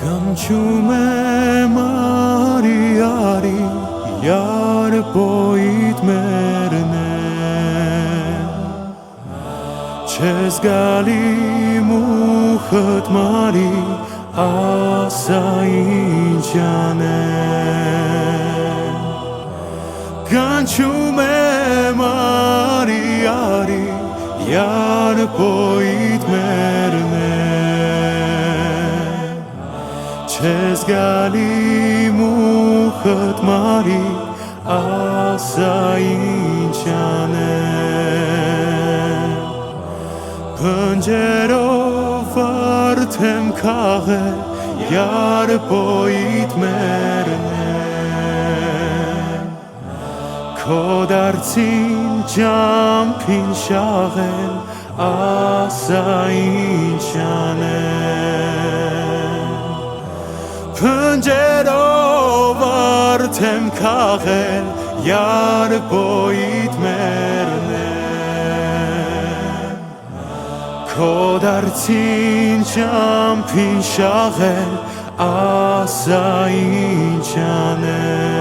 Կանչում եմ արի յարպոյիդ մերնեն Չես գալի մուխըտ մարի ասա ինչ անեն Կանչում եմ արի յարպոյիդ մերնեն Չես գալի մուխըտ մարի ասա ինչ անեն Փնջերով արդեմ քաղել յարպոյիդ մերնեն Քո դարձին ճամփին շաղել ասա ինչ անեն Փնջերով արդեմ քաղել յարպոյիդ մերնեն Քո դարձին ճամփին շաղել ասա ինչ անեն